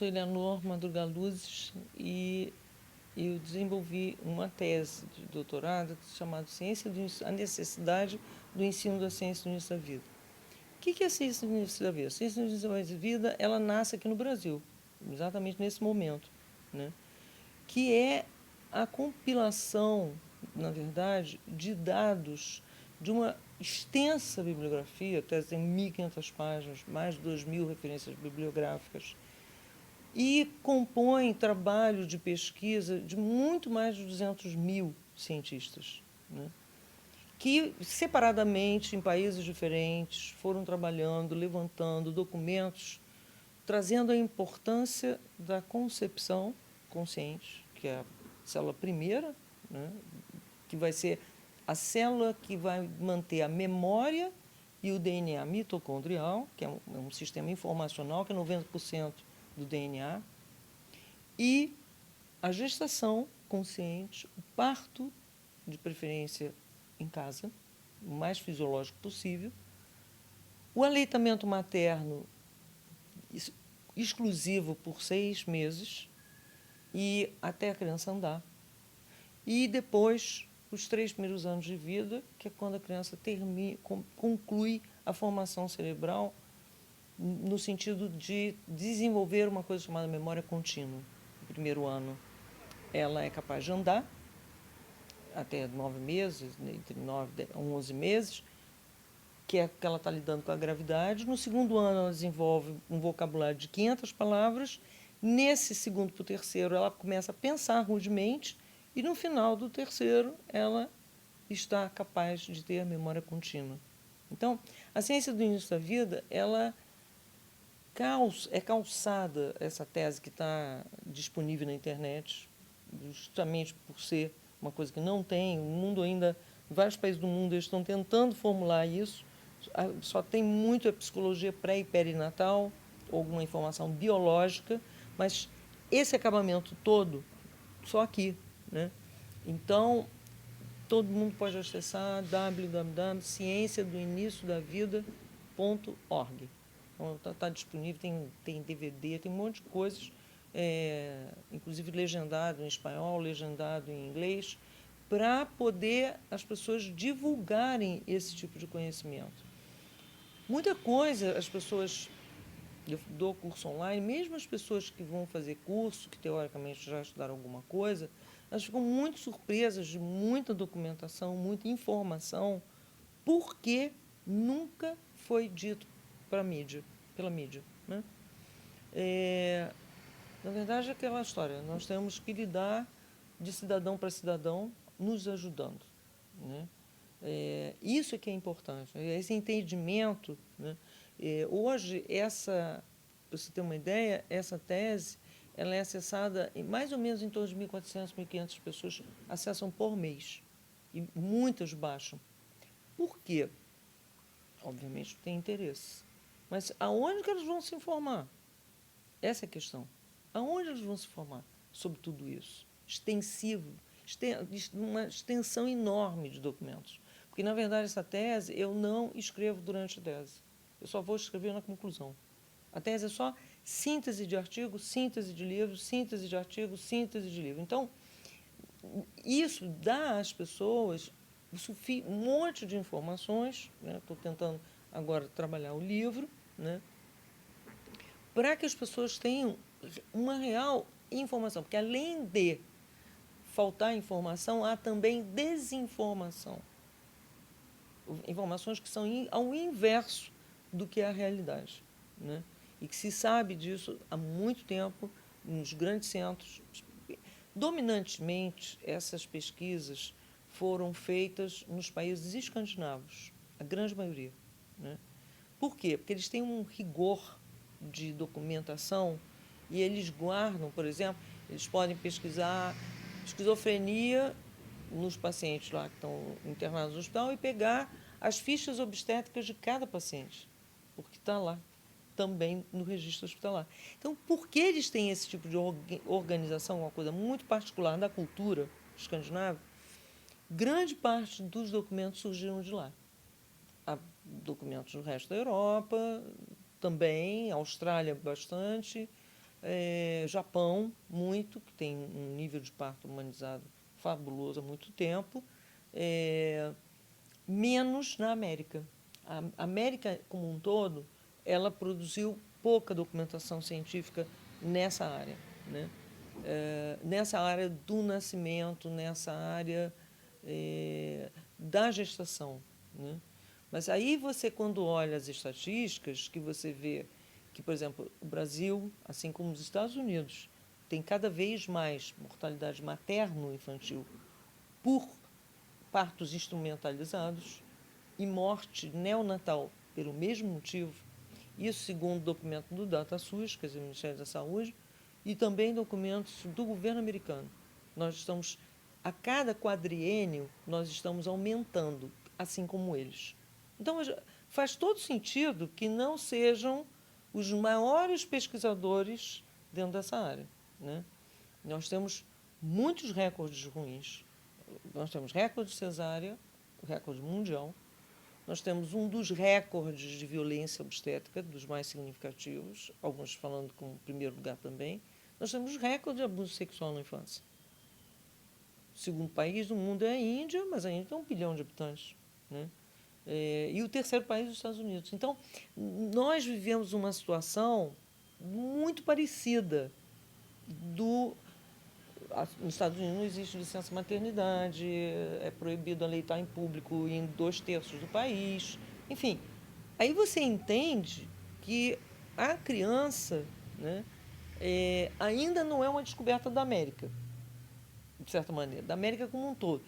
sou Eleanor Madruga Luzes e eu desenvolvi uma tese de doutorado chamada A Necessidade do Ensino da Ciência no Início da Vida. O que é a ciência no início da vida? A ciência no início da vida, ela nasce aqui no Brasil, exatamente nesse momento, né? Que é a compilação, na verdade, de dados de uma extensa bibliografia, a tese tem 1.500 páginas, mais de 2.000 referências bibliográficas, e compõe trabalho de pesquisa de muito mais de 200.000 cientistas, né? Que, separadamente, em países diferentes, foram trabalhando, levantando documentos, trazendo a importância da concepção consciente, que é a célula primeira, né? Que vai ser a célula que vai manter a memória e o DNA mitocondrial, que é um sistema informacional, que é 90% do DNA, e a gestação consciente, o parto, de preferência em casa, o mais fisiológico possível, o aleitamento materno exclusivo por 6 meses e até a criança andar, e depois os 3 primeiros anos de vida, que é quando a criança conclui a formação cerebral no sentido de desenvolver uma coisa chamada memória contínua. No primeiro ano, ela é capaz de andar, até 9 meses, entre 9 a 11 meses, que é que ela está lidando com a gravidade. No segundo ano, ela desenvolve um vocabulário de 500 palavras. Nesse segundo para o terceiro, ela começa a pensar rudemente. E no final do terceiro, ela está capaz de ter a memória contínua. Então, a ciência do início da vida, ela é calçada, essa tese que está disponível na internet, justamente por ser uma coisa que não tem, o mundo ainda, vários países do mundo eles estão tentando formular isso, só tem muito a psicologia pré e perinatal, alguma informação biológica, mas esse acabamento todo, só aqui, né? Então, todo mundo pode acessar www.cienciadoiniciodavida.org. Então, está disponível, tem DVD, tem um monte de coisas, inclusive legendado em espanhol, legendado em inglês, para poder as pessoas divulgarem esse tipo de conhecimento. Muita coisa as pessoas, eu dou curso online, mesmo as pessoas que vão fazer curso, que teoricamente já estudaram alguma coisa, elas ficam muito surpresas de muita documentação, muita informação, porque nunca foi dito pela mídia, né? Na verdade, é aquela história, nós temos que lidar de cidadão para cidadão, nos ajudando, né? Isso é que é importante, esse entendimento, né? Hoje, para você ter uma ideia, essa tese ela é acessada mais ou menos em torno de 1.400, 1.500 pessoas acessam por mês, e muitas baixam. Por quê? Obviamente tem interesse. Mas aonde que eles vão se informar? Essa é a questão. Aonde eles vão se informar sobre tudo isso? Extensivo, uma extensão enorme de documentos. Porque, na verdade, essa tese eu não escrevo durante a tese. Eu só vou escrever na conclusão. A tese é só síntese de artigo, síntese de livro, síntese de artigo, síntese de livro. Então, isso dá às pessoas um monte de informações, né? Estou tentando agora trabalhar o livro, né? Para que as pessoas tenham uma real informação, porque além de faltar informação, há também desinformação. Informações que são ao inverso do que é a realidade, né? E que se sabe disso há muito tempo nos grandes centros. Dominantemente, essas pesquisas foram feitas nos países escandinavos, a grande maioria, né? Por quê? Porque eles têm um rigor de documentação e eles guardam, por exemplo, eles podem pesquisar esquizofrenia nos pacientes lá que estão internados no hospital e pegar as fichas obstétricas de cada paciente, porque está lá também no registro hospitalar. Então, por que eles têm esse tipo de organização, uma coisa muito particular da cultura escandinava? Grande parte dos documentos surgiram de lá. Há documentos do resto da Europa, também, Austrália bastante, Japão, muito, que tem um nível de parto humanizado fabuloso há muito tempo, menos na América. A América, como um todo, ela produziu pouca documentação científica nessa área, né? Nessa área do nascimento, nessa área da gestação, né? Mas aí você, quando olha as estatísticas, que você vê que, por exemplo, o Brasil, assim como os Estados Unidos, tem cada vez mais mortalidade materno-infantil por partos instrumentalizados e morte neonatal pelo mesmo motivo, isso segundo documento do DataSUS, quer dizer, o Ministério da Saúde, e também documentos do governo americano. Nós estamos, a cada quadriênio, nós estamos aumentando, assim como eles. Então, faz todo sentido que não sejam os maiores pesquisadores dentro dessa área, né? Nós temos muitos recordes ruins. Nós temos recorde de cesárea, o recorde mundial. Nós temos um dos recordes de violência obstétrica, dos mais significativos, alguns falando como primeiro lugar também. Nós temos recorde de abuso sexual na infância. O segundo país do mundo é a Índia, mas a Índia tem 1 bilhão de habitantes, né? E o terceiro país é os Estados Unidos. Então, nós vivemos uma situação muito parecida do nos Estados Unidos não existe licença maternidade, é proibido aleitar em público em 2/3 do país. Enfim, aí você entende que a criança, né, ainda não é uma descoberta da América, de certa maneira, da América como um todo.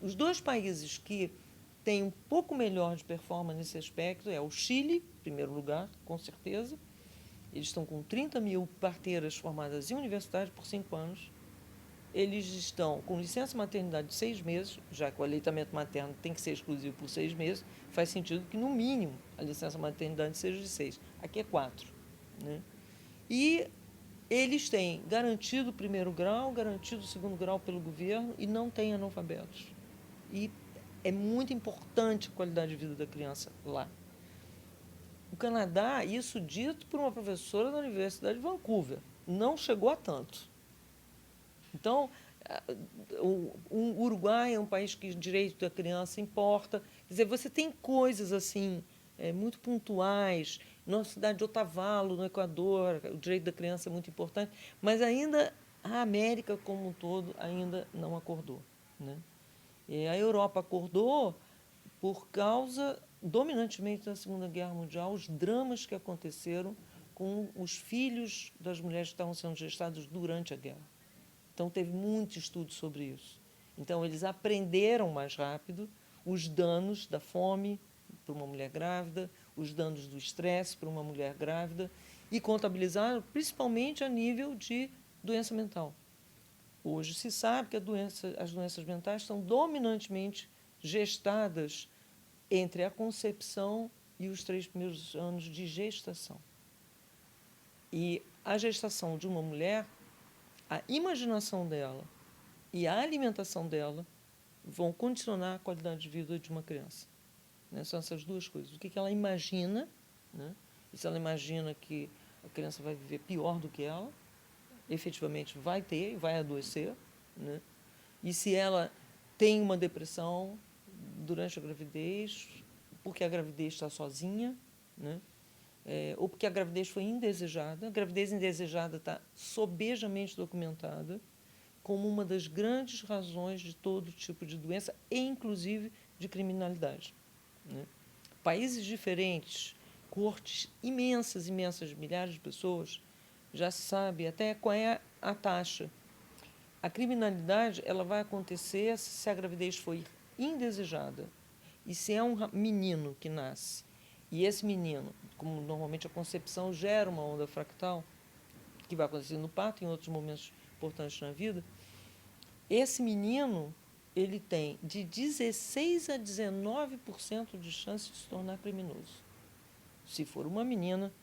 Os dois países que têm um pouco melhor de performance nesse aspecto é o Chile, em primeiro lugar, com certeza. Eles estão com 30 mil parteiras formadas em universidade por 5 anos. Eles estão com licença maternidade de 6 meses, já que o aleitamento materno tem que ser exclusivo por 6 meses, faz sentido que, no mínimo, a licença maternidade seja de 6. Aqui é 4. Né? E eles têm garantido o primeiro grau, garantido o segundo grau pelo governo e não têm analfabetos. E é muito importante a qualidade de vida da criança lá. O Canadá, isso dito por uma professora da Universidade de Vancouver, não chegou a tanto. Então, o Uruguai é um país que o direito da criança importa. Quer dizer, você tem coisas assim muito pontuais. Nossa cidade de Otavalo, no Equador, o direito da criança é muito importante, mas ainda a América como um todo ainda não acordou, né? E a Europa acordou por causa, dominantemente, da Segunda Guerra Mundial, os dramas que aconteceram com os filhos das mulheres que estavam sendo gestados durante a guerra. Então, teve muito estudo sobre isso. Então, eles aprenderam mais rápido os danos da fome para uma mulher grávida, os danos do estresse para uma mulher grávida e contabilizaram principalmente a nível de doença mental. Hoje se sabe que as doenças mentais são dominantemente gestadas entre a concepção e os 3 primeiros anos de gestação. E a gestação de uma mulher, a imaginação dela e a alimentação dela vão condicionar a qualidade de vida de uma criança. Né? São essas duas coisas. O que ela imagina, né? E se ela imagina que a criança vai viver pior do que ela, efetivamente vai ter e vai adoecer, né? E se ela tem uma depressão durante a gravidez, porque a gravidez está sozinha, né? Ou porque a gravidez foi indesejada. A gravidez indesejada está sobejamente documentada como uma das grandes razões de todo tipo de doença, e inclusive de criminalidade. Né? Países diferentes, cortes imensas, imensas, milhares de pessoas, já se sabe até qual é a taxa. A criminalidade ela vai acontecer se a gravidez foi indesejada e se é um menino que nasce e esse menino, como normalmente a concepção gera uma onda fractal, que vai acontecer no parto e em outros momentos importantes na vida, esse menino ele tem de 16 a 19% de chance de se tornar criminoso. Se for uma menina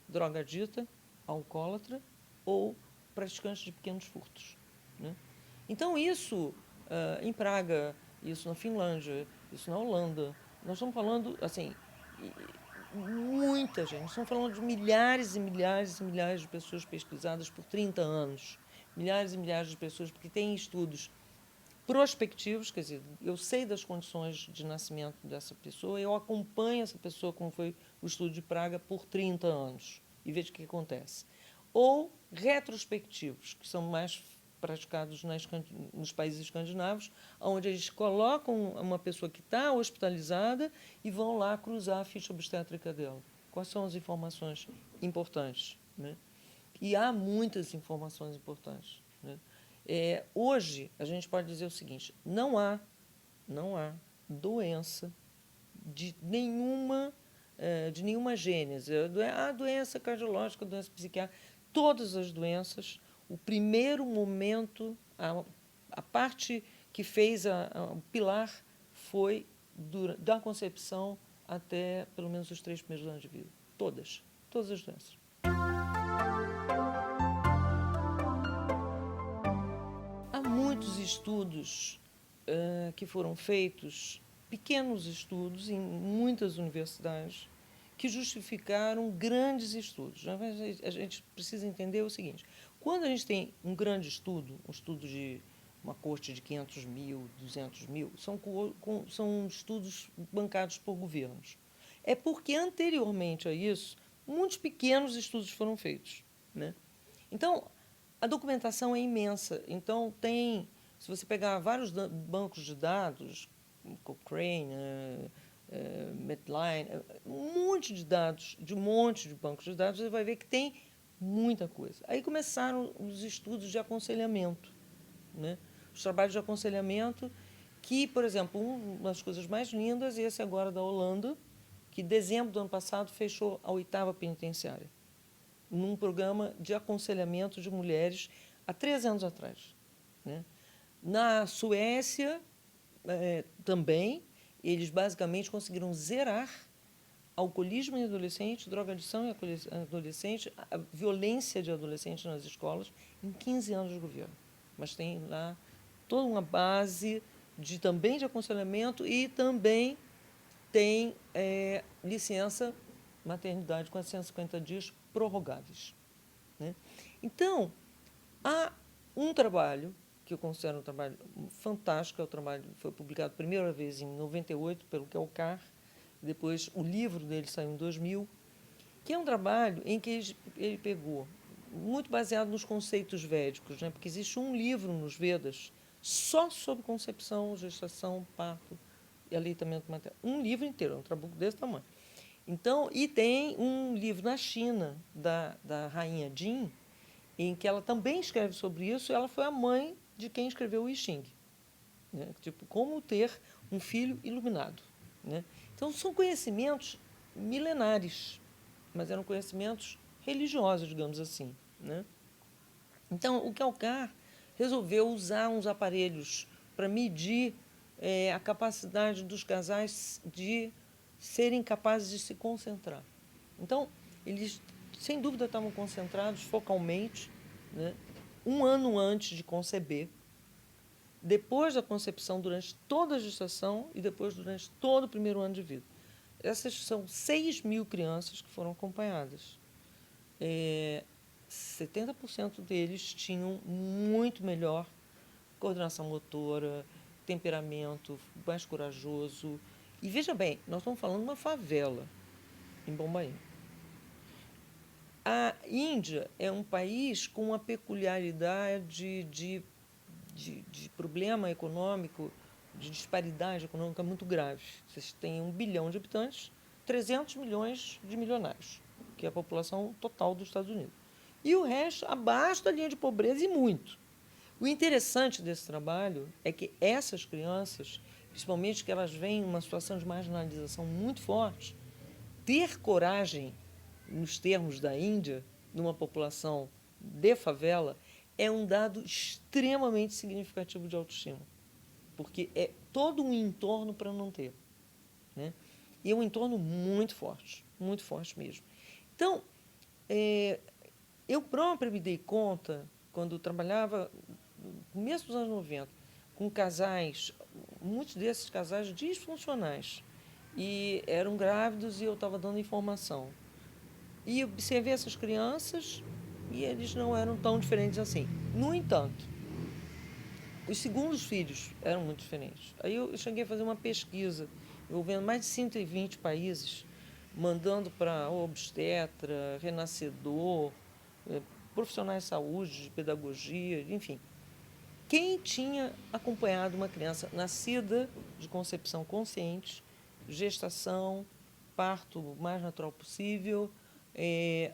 drogadita, alcoólatra ou praticante de pequenos furtos. Né? Então, isso em Praga, isso na Finlândia, isso na Holanda, nós estamos falando, assim, muita gente. Nós estamos falando de milhares e milhares e milhares de pessoas pesquisadas por 30 anos. Milhares e milhares de pessoas, porque tem estudos prospectivos, quer dizer, eu sei das condições de nascimento dessa pessoa, eu acompanho essa pessoa, como foi o estudo de Praga, por 30 anos, e vejo o que acontece. Ou retrospectivos, que são mais praticados nos países escandinavos, onde eles colocam uma pessoa que está hospitalizada e vão lá cruzar a ficha obstétrica dela. Quais são as informações importantes, né? E há muitas informações importantes, né? Hoje, a gente pode dizer o seguinte: não há doença de nenhuma gênese. A doença cardiológica, a doença psiquiátrica, todas as doenças, o primeiro momento, a parte que fez o pilar foi da concepção até pelo menos os 3 primeiros anos de vida. Todas as doenças. Há muitos estudos que foram feitos, pequenos estudos em muitas universidades, que justificaram grandes estudos. A gente precisa entender o seguinte: quando a gente tem um grande estudo, um estudo de uma corte de 500 mil, 200 mil, são estudos bancados por governos. É porque, anteriormente a isso, muitos pequenos estudos foram feitos, né? Então, a documentação é imensa. Então, se você pegar vários bancos de dados, Cochrane, Medline, um monte de dados, de um monte de bancos de dados, você vai ver que tem muita coisa. Aí começaram os estudos de aconselhamento, né? Os trabalhos de aconselhamento, que, por exemplo, uma das coisas mais lindas, esse agora da Holanda, que em dezembro do ano passado fechou a 8ª penitenciária, num programa de aconselhamento de mulheres há 3 anos atrás, né? Na Suécia, também, eles basicamente conseguiram zerar alcoolismo em adolescente, drogadição em adolescente, a violência de adolescente nas escolas, em 15 anos de governo. Mas tem lá toda uma base também de aconselhamento e também tem licença maternidade com 150 dias prorrogáveis, né? Então, há um trabalho que eu considero um trabalho fantástico, é o trabalho que foi publicado a primeira vez em 98 pelo Kelkar, depois o livro dele saiu em 2000, que é um trabalho em que ele pegou, muito baseado nos conceitos védicos, né? Porque existe um livro nos Vedas só sobre concepção, gestação, parto e aleitamento materno. Um livro inteiro, um trabuco desse tamanho. Então, e tem um livro na China, da rainha Jin, em que ela também escreve sobre isso. Ela foi a mãe de quem escreveu o I Ching, né? Tipo, como ter um filho iluminado, né? Então, são conhecimentos milenares, mas eram conhecimentos religiosos, digamos assim, né? Então, o Kelkar resolveu usar uns aparelhos para medir a capacidade dos casais de serem capazes de se concentrar. Então, eles, sem dúvida, estavam concentrados focalmente, né, um ano antes de conceber, depois da concepção, durante toda a gestação e depois durante todo o primeiro ano de vida. Essas são 6.000 crianças que foram acompanhadas. 70% deles tinham muito melhor coordenação motora, temperamento, mais corajoso. E veja bem, nós estamos falando de uma favela em Bombaim. A Índia é um país com uma peculiaridade de problema econômico, de disparidade econômica muito grave. Vocês têm 1 bilhão de habitantes, 300 milhões de milionários, que é a população total dos Estados Unidos. E o resto abaixo da linha de pobreza e muito. O interessante desse trabalho é que essas crianças, principalmente que elas vêm em uma situação de marginalização muito forte, ter coragem, nos termos da Índia, numa população de favela, é um dado extremamente significativo de autoestima, porque é todo um entorno para não ter, né? E é um entorno muito forte mesmo. Então, eu própria me dei conta, quando trabalhava no começo dos anos 90, com casais, muitos desses casais disfuncionais, e eram grávidos e eu estava dando informação. E observei essas crianças e eles não eram tão diferentes assim. No entanto, os segundos filhos eram muito diferentes. Aí eu cheguei a fazer uma pesquisa envolvendo mais de 120 países, mandando para obstetra, renascedor, profissionais de saúde, de pedagogia, enfim. Quem tinha acompanhado uma criança nascida de concepção consciente, gestação, parto o mais natural possível,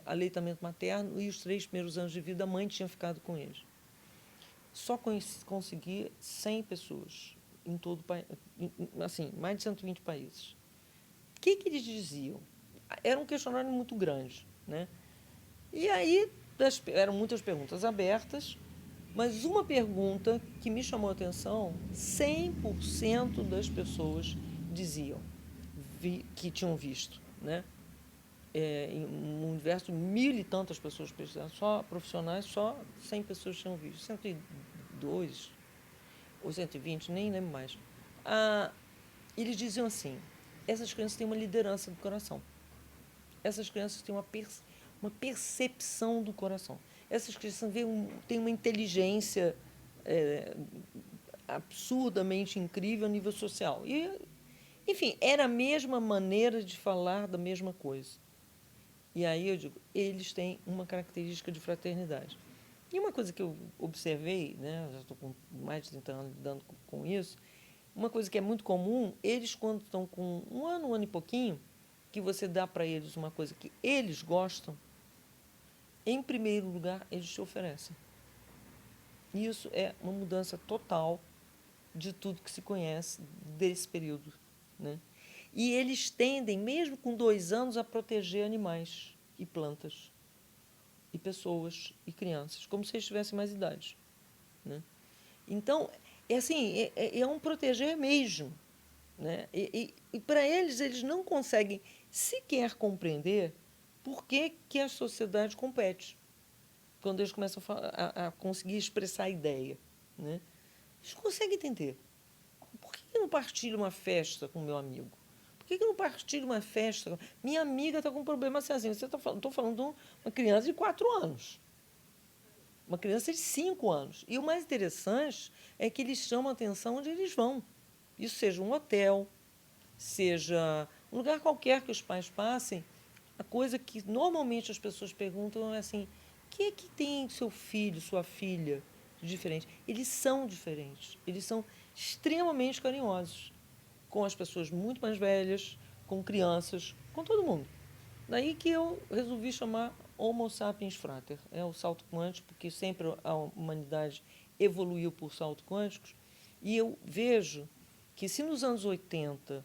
aleitamento materno e os 3 primeiros anos de vida a mãe tinha ficado com eles. Só consegui 100 pessoas em todo o país, assim, mais de 120 países. O que eles diziam? Era um questionário muito grande, né? E aí eram muitas perguntas abertas, mas uma pergunta que me chamou a atenção, 100% das pessoas diziam que tinham visto, né? Em um universo de 1.000 e tantas pessoas pesquisadas, só profissionais, só 100 pessoas tinham visto. 102 ou 120, nem lembro mais. Eles diziam assim, essas crianças têm uma liderança do coração. Essas crianças têm uma percepção do coração. Essas crianças têm uma inteligência absurdamente incrível a nível social. E, enfim, era a mesma maneira de falar da mesma coisa. E aí eu digo, eles têm uma característica de fraternidade. E uma coisa que eu observei, né, já estou com mais de 30 anos lidando com isso, uma coisa que é muito comum, eles quando estão com um ano e pouquinho, que você dá para eles uma coisa que eles gostam, em primeiro lugar, eles te oferecem. Isso é uma mudança total de tudo que se conhece desse período, né? E eles tendem, mesmo com 2 anos, a proteger animais e plantas, e pessoas e crianças, como se eles tivessem mais idade, né? Então, é assim, é um proteger mesmo, né? E para eles não conseguem sequer compreender por que a sociedade compete, quando eles começam a conseguir expressar a ideia, né? Eles conseguem entender. Por que eu não partilho uma festa com meu amigo? Por que eu não partilho uma festa? Minha amiga está com um problema assim. Estou falando de uma criança de 4 anos. Uma criança de 5 anos. E o mais interessante é que eles chamam a atenção onde eles vão. Isso seja um hotel, seja um lugar qualquer que os pais passem. A coisa que normalmente as pessoas perguntam é assim: o que é que tem seu filho, sua filha de diferente? Eles são diferentes. Eles são extremamente carinhosos com as pessoas muito mais velhas, com crianças, com todo mundo. Daí que eu resolvi chamar Homo sapiens frater. É o salto quântico, porque sempre a humanidade evoluiu por saltos quânticos. E eu vejo que se nos anos 80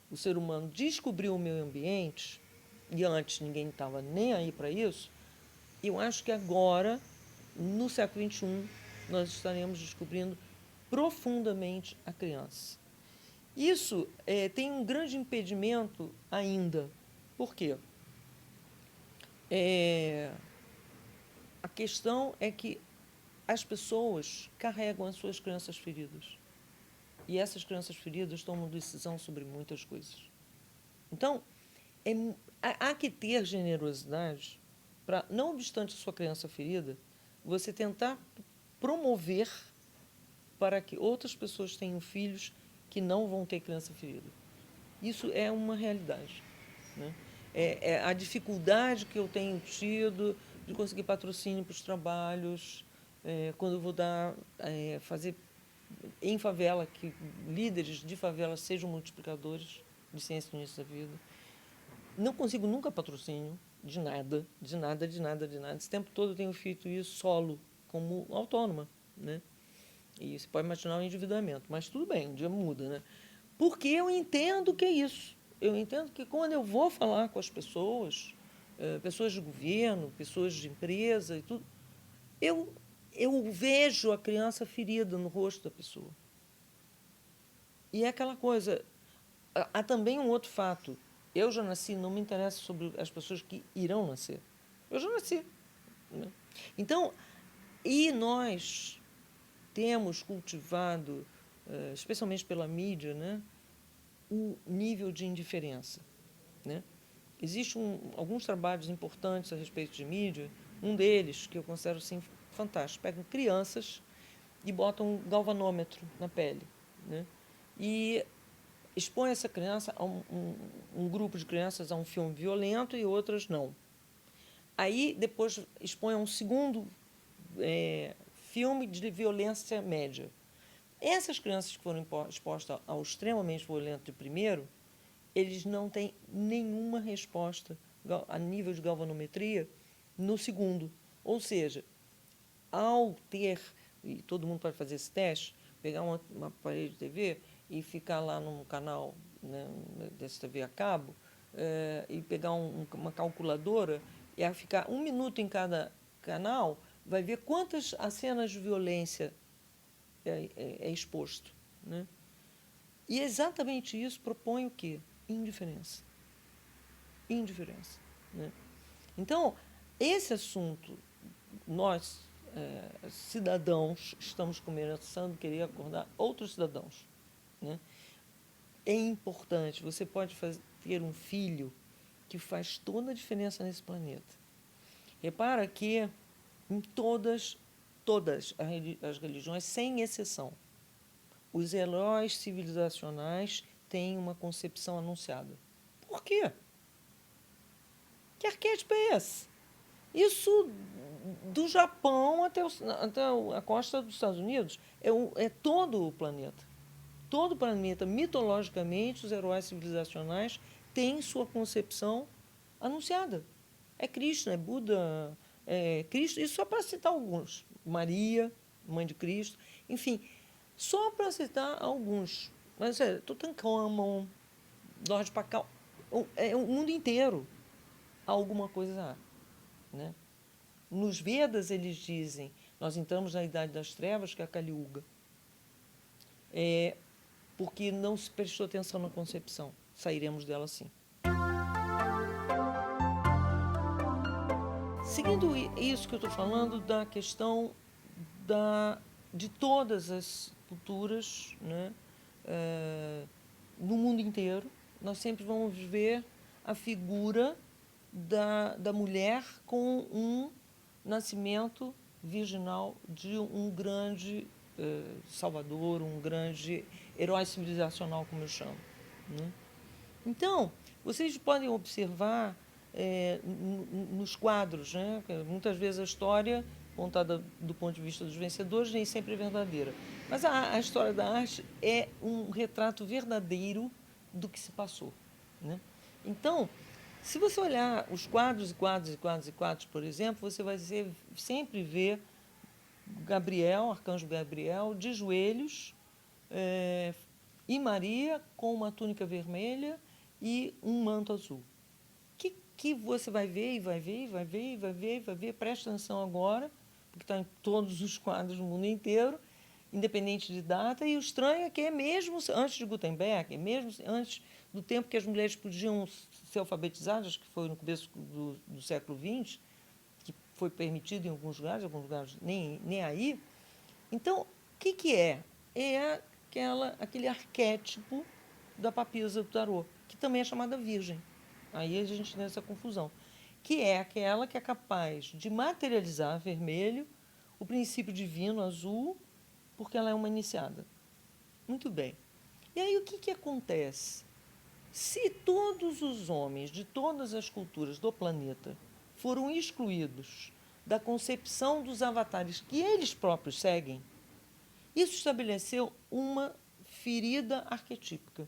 o ser humano descobriu o meio ambiente, e antes ninguém estava nem aí para isso, eu acho que agora, no século XXI, nós estaremos descobrindo profundamente a criança. Isso tem um grande impedimento ainda. Por quê? A questão é que as pessoas carregam as suas crianças feridas. E essas crianças feridas tomam decisão sobre muitas coisas. Então, há que ter generosidade para, não obstante a sua criança ferida, você tentar promover para que outras pessoas tenham filhos que não vão ter criança ferida. Isso é uma realidade, né? A dificuldade que eu tenho tido de conseguir patrocínio para os trabalhos, quando eu vou fazer em favela, que líderes de favela sejam multiplicadores de ciência no início da vida. Não consigo nunca patrocínio de nada, de nada, de nada, de nada. Esse tempo todo eu tenho feito isso solo, como autônoma, né? E você pode imaginar o endividamento, mas tudo bem, um dia muda, né? Porque eu entendo que é isso. Eu entendo que quando eu vou falar com as pessoas, pessoas de governo, pessoas de empresa e tudo, eu, eu vejo a criança ferida no rosto da pessoa. E é aquela coisa. Há também um outro fato. Eu já nasci, não me interessa sobre as pessoas que irão nascer. Eu já nasci, né? Então, e nós temos cultivado, especialmente pela mídia, né, o nível de indiferença, né? Existem alguns trabalhos importantes a respeito de mídia. Um deles, que eu considero assim, fantástico, pegam crianças e botam um galvanômetro na pele, né? E expõe essa criança a um grupo de crianças a um filme violento e outras não. Aí, depois, expõe a um segundo filme de violência média. Essas crianças que foram expostas ao extremamente violento de primeiro, eles não têm nenhuma resposta a nível de galvanometria no segundo. Ou seja, ao ter, e todo mundo pode fazer esse teste, pegar uma aparelho de TV e ficar lá num canal, né, desse TV a cabo, e pegar uma calculadora e ficar 1 minuto em cada canal, vai ver quantas cenas de violência é exposto, né? E exatamente isso propõe o quê? Indiferença. Indiferença, né? Então, esse assunto, nós, cidadãos, estamos começando a querer acordar outros cidadãos, né? É importante, você pode ter um filho que faz toda a diferença nesse planeta. Repara que em todas as religiões, sem exceção, os heróis civilizacionais têm uma concepção anunciada. Por quê? Que arquétipo é esse? Isso, do Japão até a costa dos Estados Unidos, é todo o planeta. Todo o planeta, mitologicamente, os heróis civilizacionais têm sua concepção anunciada. É Krishna, é Buda, é Cristo, isso só para citar alguns. Maria, mãe de Cristo, enfim, só para citar alguns. Mas Tutankhamon, Lorde Pakal, o mundo inteiro há alguma coisa, né? Nos Vedas eles dizem, nós entramos na Idade das Trevas, que é a Kali Yuga, porque não se prestou atenção na concepção. Sairemos dela sim. Seguindo isso que eu estou falando, da questão de todas as culturas, né, no mundo inteiro, nós sempre vamos ver a figura da mulher com um nascimento virginal de um grande salvador, um grande herói civilizacional, como eu chamo, né? Então, vocês podem observar nos quadros, né? Muitas vezes a história contada do ponto de vista dos vencedores nem sempre é verdadeira. Mas a história da arte é um retrato verdadeiro do que se passou, né? Então, se você olhar os quadros e quadros e quadros e quadros, por exemplo, você vai sempre ver Gabriel, arcanjo Gabriel, de joelhos, e Maria com uma túnica vermelha e um manto azul. Que você vai ver, e vai ver, e vai ver, e vai ver, e vai ver, presta atenção agora, porque está em todos os quadros do mundo inteiro, independente de data, e o estranho é que é mesmo antes de Gutenberg, é mesmo antes do tempo que as mulheres podiam ser alfabetizadas, que foi no começo do século XX, que foi permitido em alguns lugares nem aí. Então, o que é? É aquele arquétipo da papisa do tarô, que também é chamada virgem. Aí a gente tem essa confusão. Que é aquela que é capaz de materializar vermelho, o princípio divino azul, porque ela é uma iniciada. Muito bem. E aí o que acontece? Se todos os homens de todas as culturas do planeta foram excluídos da concepção dos avatares que eles próprios seguem, isso estabeleceu uma ferida arquetípica.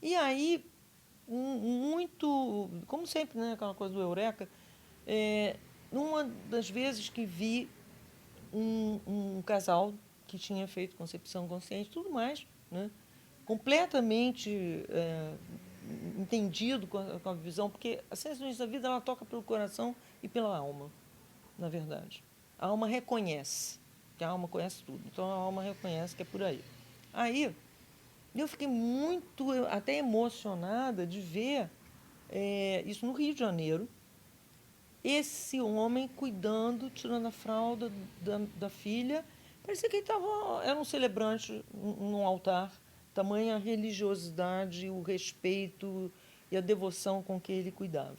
E aí, muito, como sempre, né, aquela coisa do eureka, numa das vezes que vi um casal que tinha feito concepção consciente e tudo mais, né, completamente entendido com a visão, porque a ciência da vida ela toca pelo coração e pela alma, na verdade. A alma reconhece, que a alma conhece tudo, então a alma reconhece que é por aí. Aí, eu fiquei muito, até emocionada de ver isso no Rio de Janeiro, esse homem cuidando, tirando a fralda da filha. Parecia que ele era um celebrante num altar tamanha a religiosidade, o respeito e a devoção com que ele cuidava.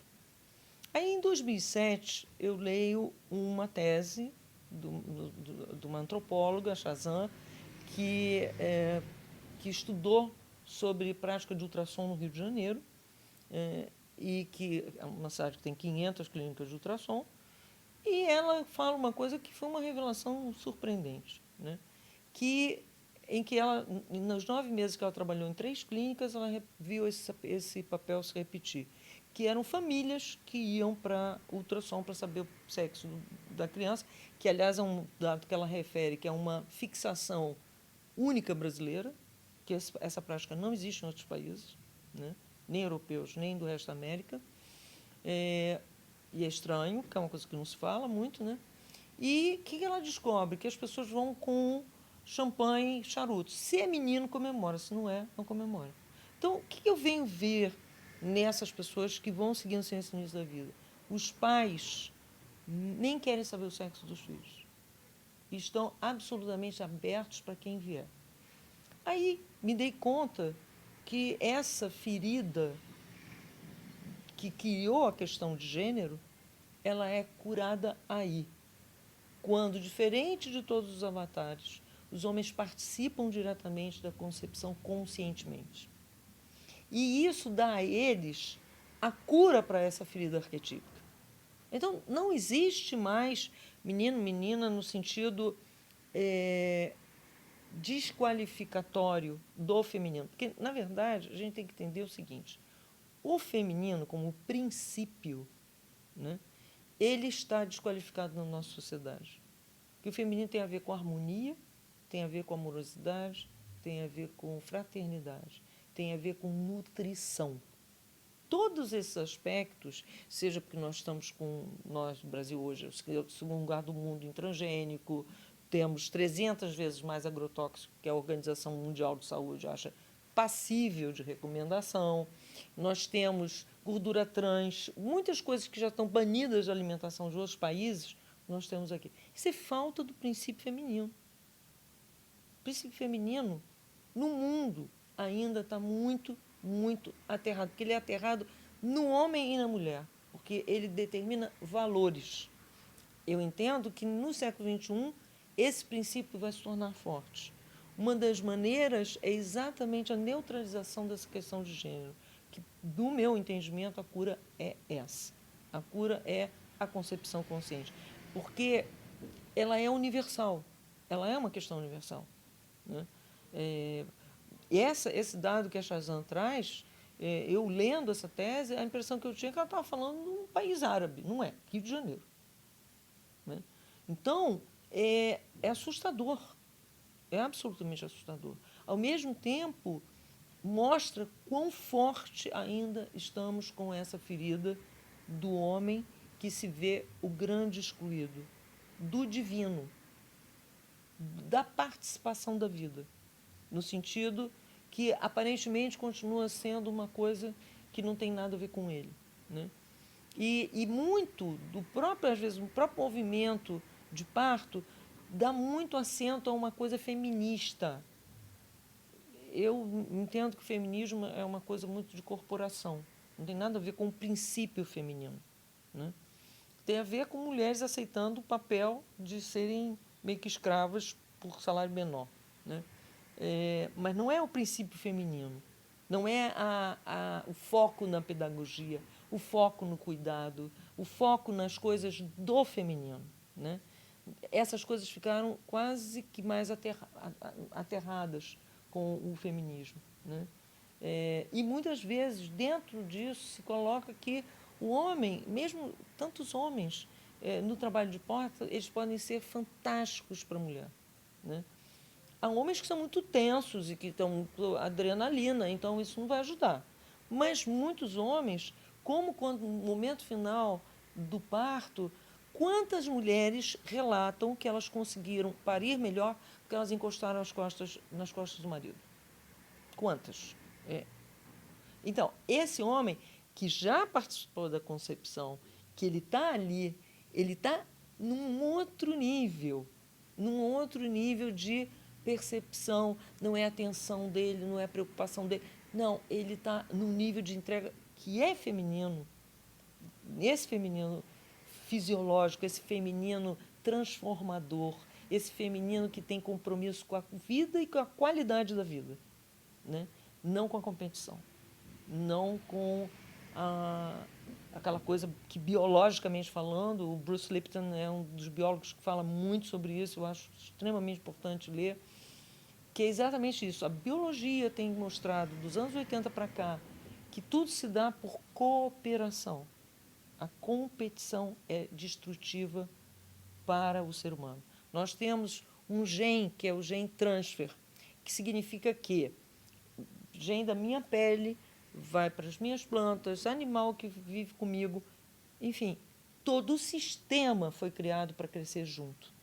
Aí, em 2007, eu leio uma tese de uma antropóloga, Chazan, que estudou sobre prática de ultrassom no Rio de Janeiro, e que é uma cidade que tem 500 clínicas de ultrassom, e ela fala uma coisa que foi uma revelação surpreendente, né? Em que ela, nos 9 meses que ela trabalhou em 3 clínicas, ela viu esse papel se repetir, que eram famílias que iam para ultrassom para saber o sexo da criança, que, aliás, é um dado que ela refere, que é uma fixação única brasileira, que essa prática não existe em outros países, né? Nem europeus, nem do resto da América. E é estranho, porque é uma coisa que não se fala muito, né? E o que ela descobre? Que as pessoas vão com champanhe e charuto. Se é menino, comemora. Se não é, não comemora. Então, o que eu venho ver nessas pessoas que vão seguindo ciência no início da vida? Os pais nem querem saber o sexo dos filhos. Estão absolutamente abertos para quem vier. Aí me dei conta que essa ferida que criou a questão de gênero, ela é curada aí. Quando, diferente de todos os avatares, os homens participam diretamente da concepção conscientemente. E isso dá a eles a cura para essa ferida arquetípica. Então, não existe mais menino, menina, no sentido desqualificatório do feminino. Porque, na verdade, a gente tem que entender o seguinte: o feminino, como princípio, né, ele está desqualificado na nossa sociedade. Porque o feminino tem a ver com harmonia, tem a ver com amorosidade, tem a ver com fraternidade, tem a ver com nutrição. Todos esses aspectos, seja porque nós estamos nós, no Brasil hoje, é o segundo lugar do mundo em transgênico, temos 300 vezes mais agrotóxico que a Organização Mundial de Saúde acha passível de recomendação. Nós temos gordura trans, muitas coisas que já estão banidas da alimentação de outros países, nós temos aqui. Isso é falta do princípio feminino. O princípio feminino, no mundo, ainda está muito, muito aterrado, porque ele é aterrado no homem e na mulher, porque ele determina valores. Eu entendo que no século XXI esse princípio vai se tornar forte. Uma das maneiras é exatamente a neutralização dessa questão de gênero, que, do meu entendimento, a cura é essa. A cura é a concepção consciente, porque ela é universal, ela é uma questão universal, né? Esse dado que a Chazan traz, eu lendo essa tese, a impressão que eu tinha é que ela estava falando de um país árabe. Não é, Rio de Janeiro, né? Então, é assustador, é absolutamente assustador. Ao mesmo tempo, mostra quão forte ainda estamos com essa ferida do homem que se vê o grande excluído, do divino, da participação da vida, no sentido que aparentemente continua sendo uma coisa que não tem nada a ver com ele, né? E muito do próprio, às vezes, o próprio movimento de parto dá muito acento a uma coisa feminista. Eu entendo que o feminismo é uma coisa muito de corporação, não tem nada a ver com o princípio feminino, né? Tem a ver com mulheres aceitando o papel de serem meio que escravas por salário menor, né? Mas não é o princípio feminino, não é o foco na pedagogia, o foco no cuidado, o foco nas coisas do feminino, né? Essas coisas ficaram quase que mais aterradas com o feminismo, né? E muitas vezes dentro disso se coloca que o homem, mesmo tantos homens no trabalho de porta, eles podem ser fantásticos para a mulher, né? Há homens que são muito tensos e que estão muito adrenalina, então isso não vai ajudar. Mas muitos homens, como quando no momento final do parto, quantas mulheres relatam que elas conseguiram parir melhor porque elas encostaram nas costas do marido? Quantas? Então, esse homem que já participou da concepção, que ele está ali, ele está num outro nível de percepção, não é atenção dele, não é preocupação dele. Não, ele está num nível de entrega que é feminino, esse feminino fisiológico, esse feminino transformador, esse feminino que tem compromisso com a vida e com a qualidade da vida, né? Não com a competição, não com aquela coisa que, biologicamente falando, o Bruce Lipton é um dos biólogos que fala muito sobre isso, eu acho extremamente importante ler, que é exatamente isso. A biologia tem mostrado, dos anos 80 para cá, que tudo se dá por cooperação. A competição é destrutiva para o ser humano. Nós temos um gene, que é o gene transfer, que significa que o gene da minha pele vai para as minhas plantas, animal que vive comigo, enfim, todo o sistema foi criado para crescer junto.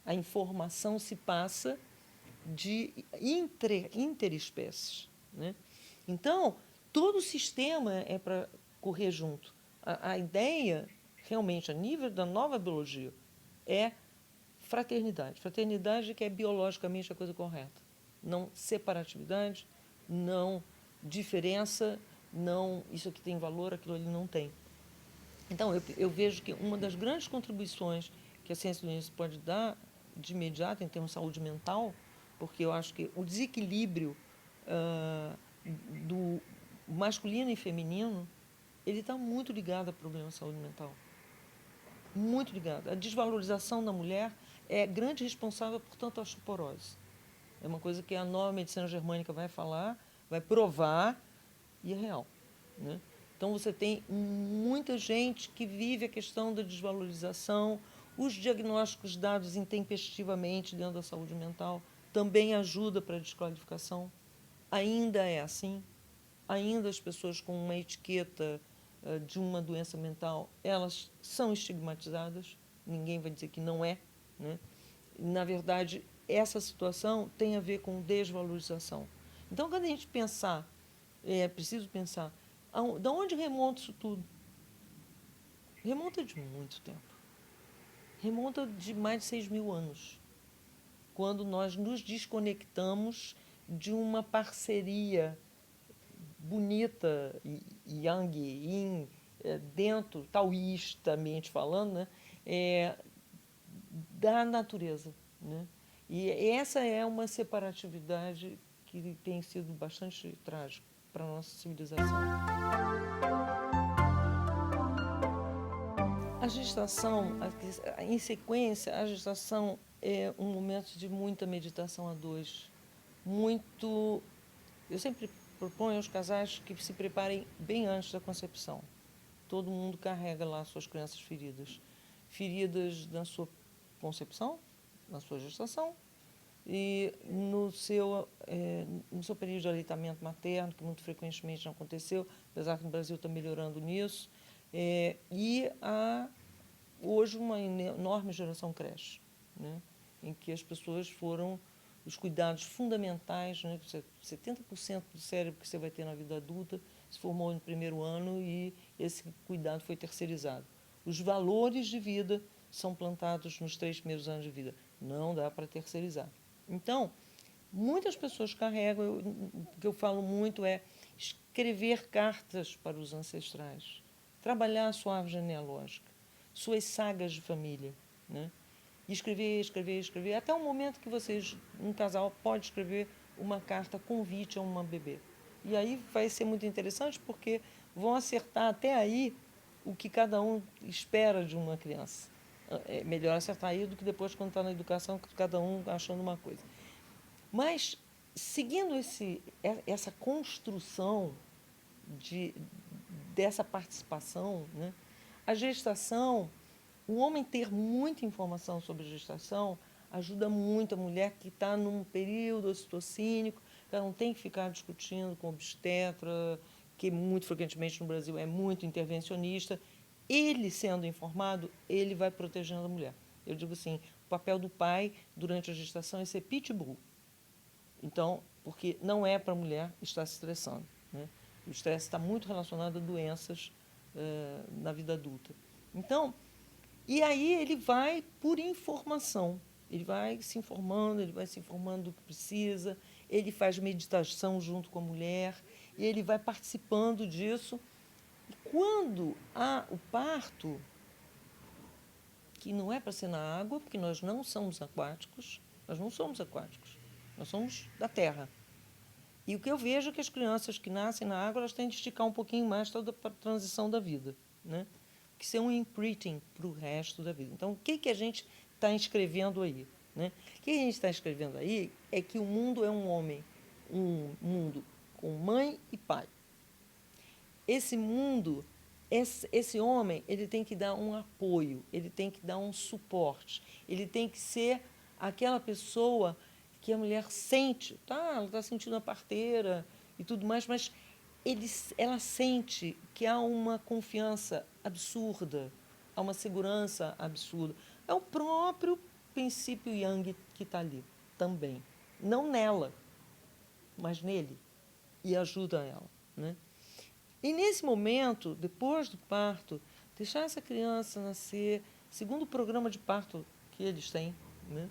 A informação se passa de interespécies, né? Então, todo o sistema é para correr junto. A ideia, realmente, a nível da nova biologia, é fraternidade. Fraternidade que é biologicamente a coisa correta. Não separatividade, não diferença, não isso aqui tem valor, aquilo ali não tem. Então, eu vejo que uma das grandes contribuições que a ciência do início pode dar de imediato em termos de saúde mental, porque eu acho que o desequilíbrio do masculino e feminino, ele está muito ligado a problemas de saúde mental. Muito ligado. A desvalorização da mulher é grande responsável por tanta osteoporose. É uma coisa que a nova medicina germânica vai falar, vai provar, e é real, né? Então, você tem muita gente que vive a questão da desvalorização, os diagnósticos dados intempestivamente dentro da saúde mental também ajuda para a desqualificação. Ainda é assim, ainda as pessoas com uma etiqueta de uma doença mental, elas são estigmatizadas, ninguém vai dizer que não é, né? Na verdade, essa situação tem a ver com desvalorização. Então, quando a gente pensar, é preciso pensar, de onde remonta isso tudo? Remonta de muito tempo. Remonta de mais de 6.000 anos, quando nós nos desconectamos de uma parceria bonita, yang, yin, dentro, taoístamente falando, né, da natureza, né? E essa é uma separatividade que tem sido bastante trágica para a nossa civilização. A gestação, em sequência, a gestação é um momento de muita meditação a dois. Muito. Eu sempre proponho aos casais que se preparem bem antes da concepção. Todo mundo carrega lá suas crianças feridas. Feridas na sua concepção, na sua gestação, e no seu período de aleitamento materno, que muito frequentemente não aconteceu, apesar que no Brasil está melhorando nisso. E há hoje uma enorme geração creche, né, em que as pessoas foram os cuidados fundamentais, né, 70% do cérebro que você vai ter na vida adulta se formou no primeiro ano e esse cuidado foi terceirizado. Os valores de vida são plantados nos 3 primeiros anos de vida. Não dá para terceirizar. Então, muitas pessoas carregam, o que eu falo muito é escrever cartas para os ancestrais, trabalhar a sua árvore genealógica, suas sagas de família, né? E escrever, escrever, escrever, até o momento que vocês, um casal, pode escrever uma carta convite a uma bebê. E aí vai ser muito interessante porque vão acertar até aí o que cada um espera de uma criança. É melhor acertar aí do que depois, quando está na educação, cada um achando uma coisa. Mas, seguindo essa construção dessa participação, né, a gestação, o homem ter muita informação sobre a gestação ajuda muito a mulher que está num período ocitocínico, que ela não tem que ficar discutindo com o obstetra, que muito frequentemente no Brasil é muito intervencionista. Ele, sendo informado, ele vai protegendo a mulher. Eu digo assim, o papel do pai durante a gestação é ser pitbull. Então, porque não é para a mulher estar se estressando, né? O estresse está muito relacionado a doenças na vida adulta. Então, e aí ele vai por informação. Ele vai se informando do que precisa, ele faz meditação junto com a mulher, e ele vai participando disso. E quando há o parto, que não é para ser na água, porque nós não somos aquáticos, nós somos da terra. E o que eu vejo é que as crianças que nascem na água, elas têm de esticar um pouquinho mais toda a transição da vida, né? Que ser um imprinting para o resto da vida. Então, o que a gente está escrevendo aí? Né? O que a gente está escrevendo aí é que o mundo é um homem, um mundo com mãe e pai. Esse mundo, esse homem, ele tem que dar um apoio, ele tem que dar um suporte, ele tem que ser aquela pessoa que a mulher sente, tá? Ela está sentindo a parteira e tudo mais, mas ela sente que há uma confiança absurda, há uma segurança absurda. É o próprio princípio Yang que está ali também. Não nela, mas nele. E ajuda ela. Né? E nesse momento, depois do parto, deixar essa criança nascer, segundo o programa de parto que eles têm, né?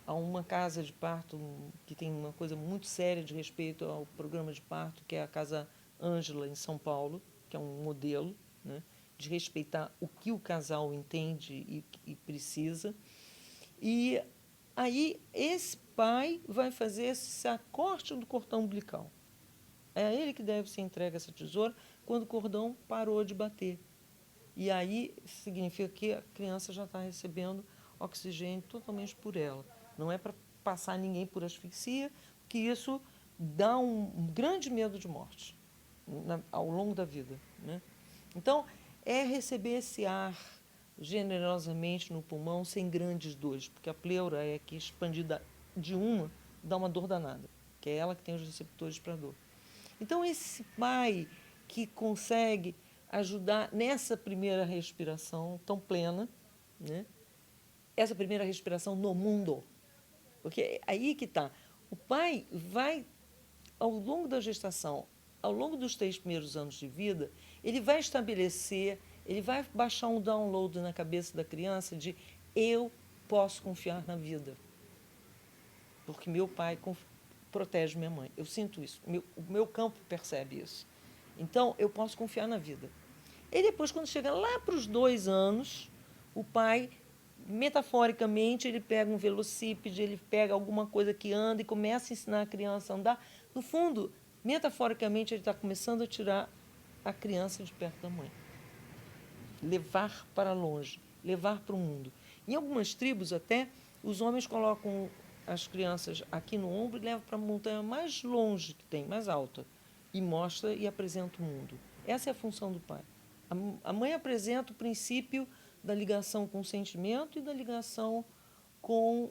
Há uma casa de parto que tem uma coisa muito séria de respeito ao programa de parto, que é a Casa Ângela, em São Paulo, que é um modelo, né, de respeitar o que o casal entende e precisa. E aí esse pai vai fazer esse corte do cordão umbilical. É a ele que deve ser entregue essa tesoura quando o cordão parou de bater. E aí significa que a criança já está recebendo oxigênio totalmente por ela. Não é para passar ninguém por asfixia, que isso dá um grande medo de morte ao longo da vida. Né? Então, é receber esse ar generosamente no pulmão, sem grandes dores, porque a pleura é que expandida de uma dá uma dor danada, que é ela que tem os receptores para dor. Então, esse pai que consegue ajudar nessa primeira respiração tão plena, né? Essa primeira respiração no mundo, porque é aí que está. O pai vai, ao longo da gestação, ao longo dos 3 primeiros anos de vida, ele vai estabelecer, ele vai baixar um download na cabeça da criança de eu posso confiar na vida, porque meu pai protege minha mãe. Eu sinto isso, o meu campo percebe isso. Então, eu posso confiar na vida. E depois, quando chega lá para os 2 anos, o pai, metaforicamente, ele pega um velocípede, ele pega alguma coisa que anda e começa a ensinar a criança a andar. No fundo, metaforicamente, ele está começando a tirar a criança de perto da mãe. Levar para longe, levar para o mundo. Em algumas tribos, até, os homens colocam as crianças aqui no ombro e levam para a montanha mais longe que tem, mais alta, e mostra e apresenta o mundo. Essa é a função do pai. A mãe apresenta o princípio da ligação com o sentimento e da ligação com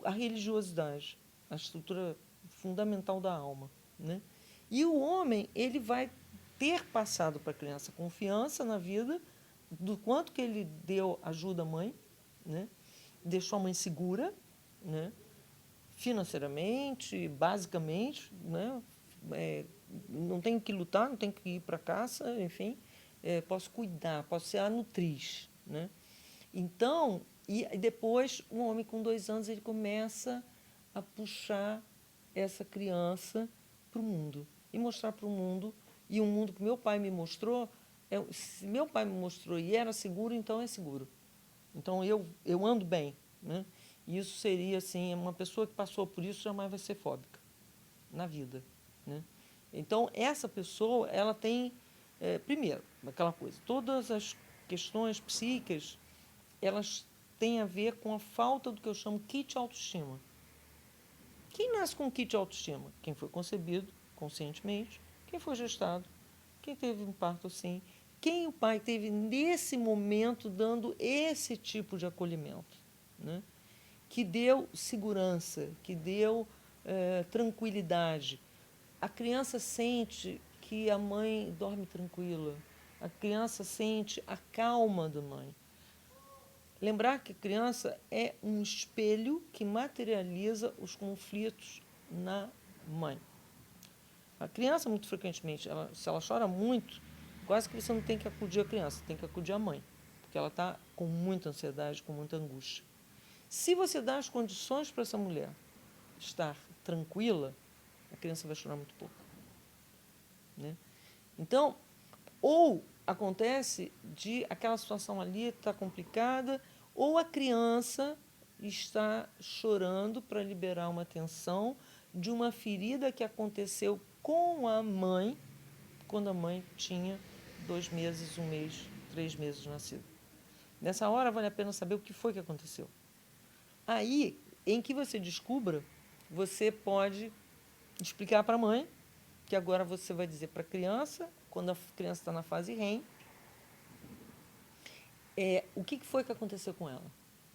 a religiosidade, a estrutura fundamental da alma. Né? E o homem, ele vai ter passado para a criança confiança na vida, do quanto que ele deu ajuda à mãe, né? Deixou a mãe segura, né? Financeiramente, basicamente, né? Não tenho que lutar, não tenho que ir para a caça, enfim, posso cuidar, posso ser a nutriz. Né? Então, e depois, um homem com 2 anos, ele começa a puxar essa criança para o mundo e mostrar para o mundo. E o mundo que meu pai me mostrou, se meu pai me mostrou e era seguro, então é seguro. Então, eu ando bem. Né? E isso seria, assim, uma pessoa que passou por isso jamais vai ser fóbica na vida. Né? Então, essa pessoa, ela tem, primeiro, aquela coisa, todas as questões psíquicas, elas têm a ver com a falta do que eu chamo kit autoestima. Quem nasce com kit autoestima? Quem foi concebido conscientemente, quem foi gestado, quem teve um parto assim, quem o pai teve nesse momento dando esse tipo de acolhimento, né? Que deu segurança, que deu tranquilidade. A criança sente que a mãe dorme tranquila, a criança sente a calma da mãe. Lembrar que a criança é um espelho que materializa os conflitos na mãe. A criança, muito frequentemente, se ela chora muito, quase que você não tem que acudir a criança, tem que acudir a mãe. porque ela está com muita ansiedade, com muita angústia. Se você dá as condições para essa mulher estar tranquila, a criança vai chorar muito pouco, né? Então, ou acontece de aquela situação ali está complicada, ou a criança está chorando para liberar uma tensão de uma ferida que aconteceu com a mãe, quando a mãe tinha 2 meses, 1 mês, 3 meses de nascido. Nessa hora vale a pena saber o que foi que aconteceu. Aí, em que você descubra, você pode explicar para a mãe, que agora você vai dizer para a criança, quando a criança está na fase REM, o que foi que aconteceu com ela.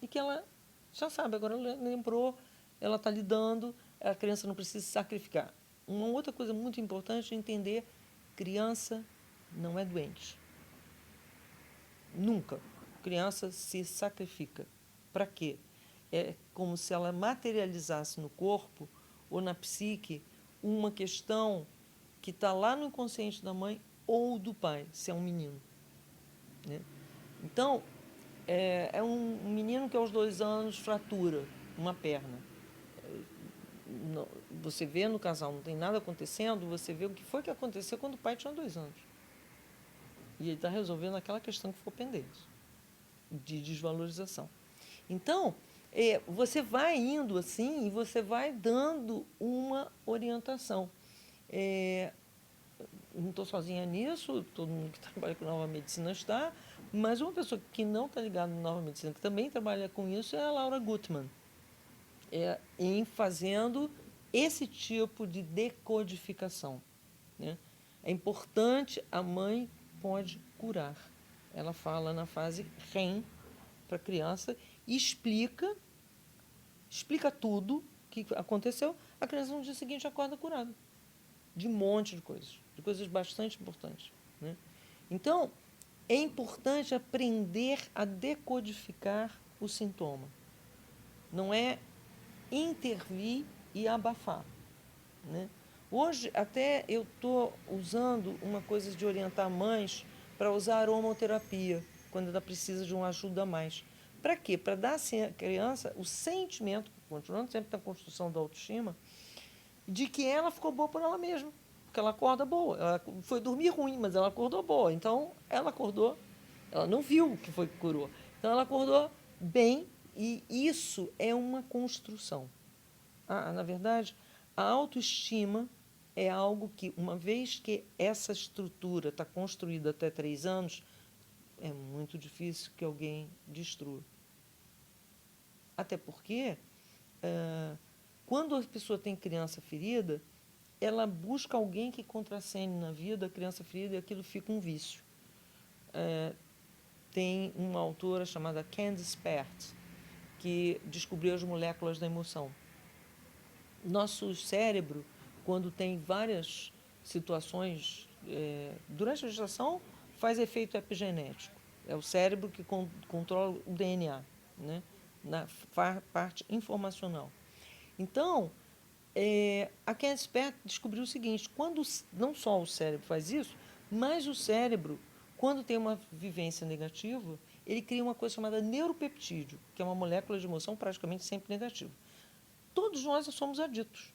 E que ela já sabe, agora ela lembrou, ela está lidando, a criança não precisa se sacrificar. Uma outra coisa muito importante é entender, criança não é doente. Nunca. Criança se sacrifica. Para quê? É como se ela materializasse no corpo ou na psique uma questão que está lá no inconsciente da mãe ou do pai, se é um menino, né? Então, é um menino que aos 2 anos fratura uma perna. Você vê no casal, não tem nada acontecendo, você vê o que foi que aconteceu quando o pai tinha 2 anos. E ele está resolvendo aquela questão que ficou pendente, de desvalorização. Então, você vai indo assim e você vai dando uma orientação. Não estou sozinha nisso, todo mundo que trabalha com nova medicina está, mas uma pessoa que não está ligada na nova medicina, que também trabalha com isso, é a Laura Gutman, em fazendo esse tipo de decodificação, né? É importante, a mãe pode curar. Ela fala na fase REM para a criança e explica tudo o que aconteceu, a criança no dia seguinte acorda curada. De um monte de coisas bastante importantes, né? Então, é importante aprender a decodificar o sintoma. Não é intervir e abafar, né? Hoje, até eu estou usando uma coisa de orientar mães para usar aromaterapia, quando ela precisa de uma ajuda a mais. Para quê? Para dar assim, à criança o sentimento, continuando sempre na construção da autoestima, de que ela ficou boa por ela mesma, porque ela acorda boa. Ela foi dormir ruim, mas ela acordou boa. Então, ela acordou, ela não viu o que foi que curou. Então, ela acordou bem, e isso é uma construção. Na verdade, a autoestima é algo que, uma vez que essa estrutura está construída até 3 anos, é muito difícil que alguém destrua. Até porque, quando a pessoa tem criança ferida, ela busca alguém que contracene na vida a criança ferida e aquilo fica um vício. Tem uma autora chamada Candice Pert, que descobriu as moléculas da emoção. Nosso cérebro, quando tem várias situações, durante a gestação, faz efeito epigenético. É o cérebro que controla o DNA, né? Na parte informacional. Então, a Candice Pert descobriu o seguinte, quando não só o cérebro faz isso, mas o cérebro, quando tem uma vivência negativa, ele cria uma coisa chamada neuropeptídeo, que é uma molécula de emoção praticamente sempre negativa. Todos nós somos aditos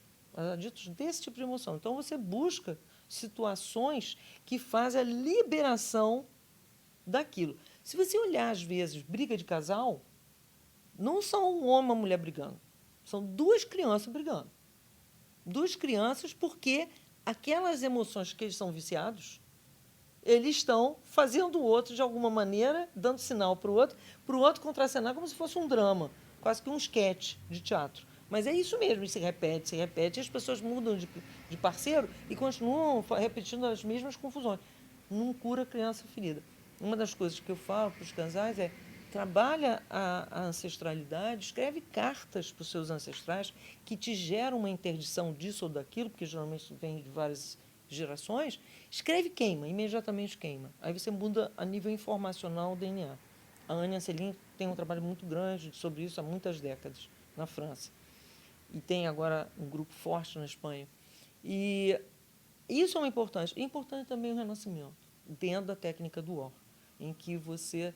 desse tipo de emoção. Então, você busca situações que fazem a liberação daquilo. Se você olhar, às vezes, briga de casal, não são um homem e uma mulher brigando, são 2 crianças brigando. 2 crianças, porque aquelas emoções que eles são viciados, eles estão fazendo o outro, de alguma maneira, dando sinal para o outro contracenar como se fosse um drama, quase que um esquete de teatro. Mas é isso mesmo, se repete, e as pessoas mudam de parceiro e continuam repetindo as mesmas confusões. Não cura criança ferida. Uma das coisas que eu falo para os casais é: trabalha a ancestralidade, escreve cartas para os seus ancestrais que te geram uma interdição disso ou daquilo, porque geralmente vem de várias gerações. Escreve, queima, imediatamente queima. Aí você muda a nível informacional o DNA. A Ania Celin tem um trabalho muito grande sobre isso há muitas décadas, na França. E tem agora um grupo forte na Espanha. E isso é importante. É importante também o renascimento, dentro da técnica do OR, em que você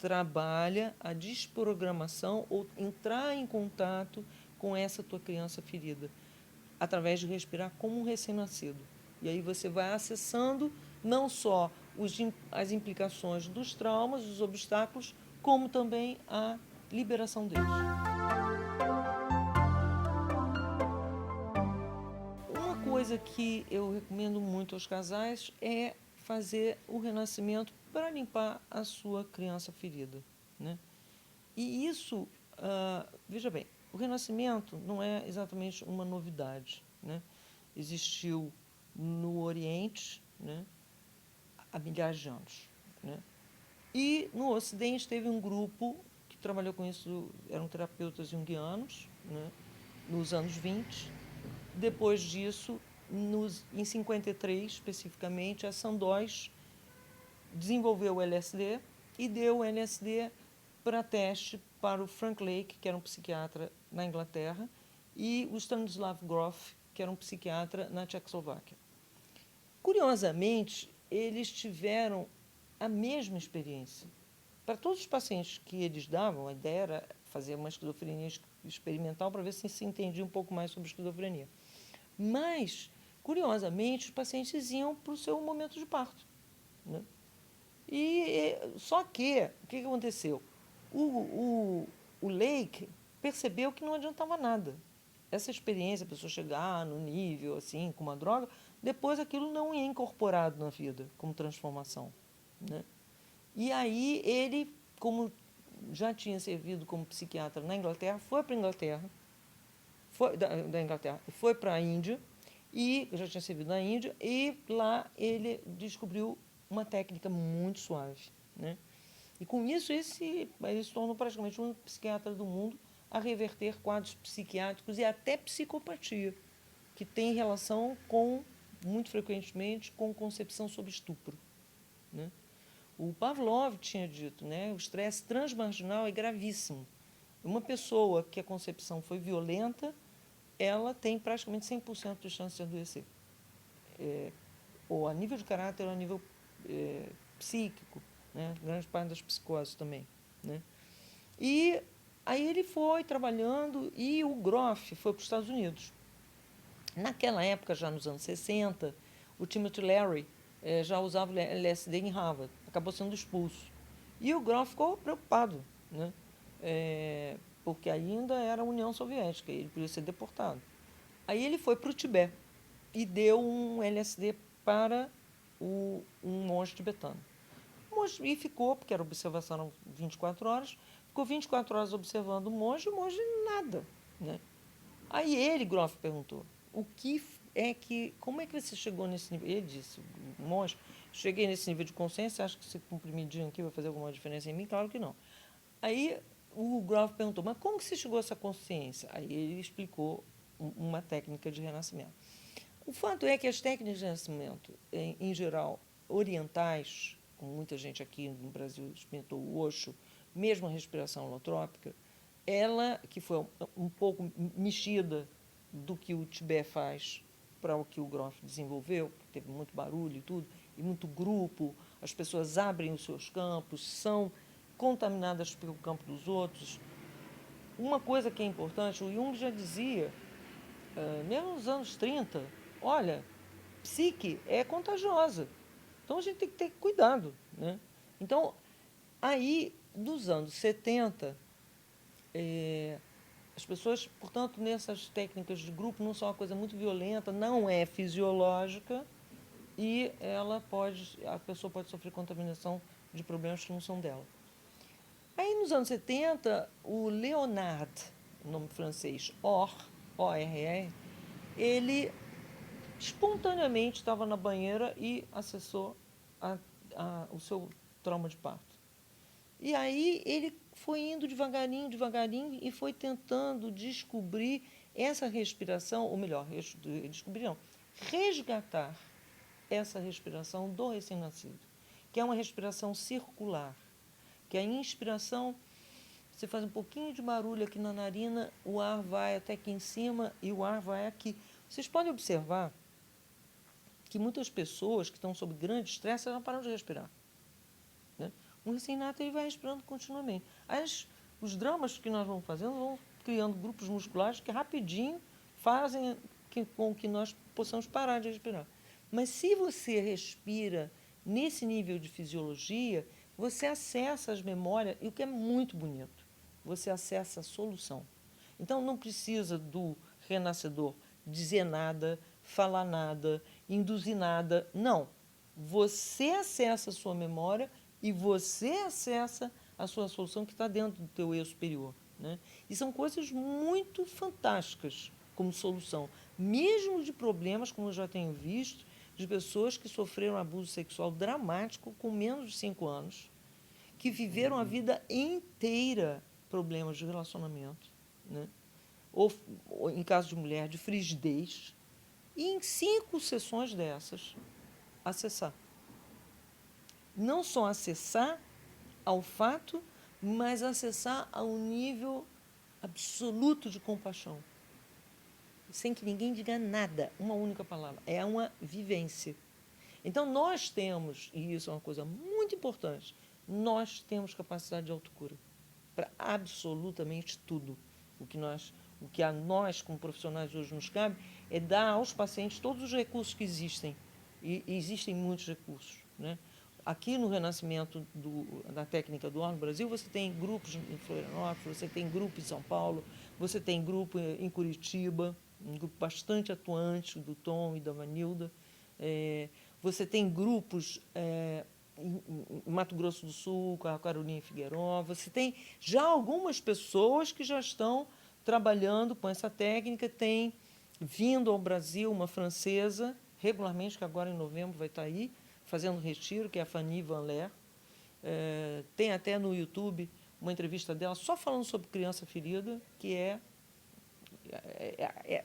trabalha a desprogramação ou entrar em contato com essa tua criança ferida, através de respirar como um recém-nascido. E aí você vai acessando não só as implicações dos traumas, dos obstáculos, como também a liberação deles. Uma coisa que eu recomendo muito aos casais é fazer o renascimento para limpar a sua criança ferida, né? E isso, veja bem, o renascimento não é exatamente uma novidade, né? Existiu no Oriente, né, há milhares de anos, né? E no Ocidente teve um grupo que trabalhou com isso, eram terapeutas junguianos, né, nos anos 20. Depois disso, em 53 especificamente, a Sandoz desenvolveu o LSD e deu o LSD para teste para o Frank Lake, que era um psiquiatra na Inglaterra, e o Stanislav Grof, que era um psiquiatra na Tchecoslováquia. Curiosamente, eles tiveram a mesma experiência. Para todos os pacientes que eles davam, a ideia era fazer uma esquizofrenia experimental para ver se entendia um pouco mais sobre esquizofrenia. Mas, curiosamente, os pacientes iam para o seu momento de parto, né? Só que, o que aconteceu? O Lake percebeu que não adiantava nada. Essa experiência, a pessoa chegar no nível, assim, com uma droga, depois aquilo não é incorporado na vida como transformação, né? E aí ele, como já tinha servido como psiquiatra na Inglaterra, foi para a Inglaterra, da Inglaterra, foi para a Índia, e já tinha servido na Índia, e lá ele descobriu uma técnica muito suave, né? E com isso ele se tornou praticamente o único psiquiatra do mundo a reverter quadros psiquiátricos e até psicopatia, que tem relação com, muito frequentemente, com concepção sobre estupro, né? O Pavlov tinha dito, né, o estresse transmarginal é gravíssimo. Uma pessoa que a concepção foi violenta, ela tem praticamente 100% de chance de adoecer. Ou a nível de caráter ou a nível psíquico, né? Grande parte das psicoses também, né? E aí ele foi trabalhando e o Grof foi para os Estados Unidos. Naquela época, já nos anos 60, o Timothy Leary já usava LSD em Harvard, acabou sendo expulso. E o Grof ficou preocupado, né? Porque ainda era a União Soviética, ele podia ser deportado. Aí ele foi para o Tibete e deu um LSD para um monge tibetano. E ficou, porque era observação 24 horas, ficou 24 horas observando o monge nada, né? Aí ele, Grof, perguntou, como é que você chegou nesse nível? Ele disse, o monge, cheguei nesse nível de consciência, acho que esse comprimidinho aqui vai fazer alguma diferença em mim? Claro que não. Aí o Grof perguntou, mas como que você chegou a essa consciência? Aí ele explicou uma técnica de renascimento. O fato é que as técnicas de renascimento, em geral, orientais, como muita gente aqui no Brasil experimentou o Osho, mesmo a respiração holotrópica, ela, que foi um pouco mexida do que o Tibete faz para o que o Grof desenvolveu, teve muito barulho e tudo, e muito grupo, as pessoas abrem os seus campos, são contaminadas pelo campo dos outros. Uma coisa que é importante, o Jung já dizia, mesmo nos anos 30, olha, psique é contagiosa. Então a gente tem que ter cuidado, né? Então, aí, dos anos 70, as pessoas, portanto, nessas técnicas de grupo, não são uma coisa muito violenta, não é fisiológica e a pessoa pode sofrer contaminação de problemas que não são dela. Aí, nos anos 70, o Leonard, nome francês, O-R-R, ele espontaneamente estava na banheira e acessou o seu trauma de parto. E aí ele foi indo devagarinho, devagarinho, e foi tentando descobrir essa respiração, ou melhor, descobrir não, resgatar essa respiração do recém-nascido, que é uma respiração circular, que a inspiração, você faz um pouquinho de barulho aqui na narina, o ar vai até aqui em cima e o ar vai aqui. Vocês podem observar que muitas pessoas que estão sob grande estresse, elas não param de respirar, né? Um recém-nato ele vai respirando continuamente. Os dramas que nós vamos fazendo vão criando grupos musculares que rapidinho fazem com que nós possamos parar de respirar. Mas se você respira nesse nível de fisiologia, você acessa as memórias, e o que é muito bonito, você acessa a solução. Então não precisa do renascedor dizer nada, falar nada, induzir nada. Não. Você acessa a sua memória e você acessa a sua solução que está dentro do teu eu superior. Né? E são coisas muito fantásticas como solução. Mesmo de problemas, como eu já tenho visto, de pessoas que sofreram abuso sexual dramático com menos de 5 anos, que viveram a vida inteira problemas de relacionamento, né? Ou, em caso de mulher, de frigidez, e em 5 sessões dessas, acessar. Não só acessar ao fato, mas acessar ao nível absoluto de compaixão, sem que ninguém diga nada, uma única palavra. É uma vivência. Então, nós temos, e isso é uma coisa muito importante, nós temos capacidade de autocura para absolutamente tudo. O que a nós, como profissionais hoje, nos cabe é dar aos pacientes todos os recursos que existem. E existem muitos recursos. Né? Aqui no Renascimento da técnica do Ar no Brasil, você tem grupos em Florianópolis, você tem grupo em São Paulo, você tem grupo em Curitiba, um grupo bastante atuante do Tom e da Vanilda. Você tem grupos em Mato Grosso do Sul, com a Caroline Figueiró. Você tem já algumas pessoas que já estão trabalhando com essa técnica. Tem vindo ao Brasil uma francesa, regularmente, que agora em novembro vai estar aí, fazendo retiro, que é a Fanny Van Leer. Tem até no YouTube uma entrevista dela só falando sobre criança ferida, que é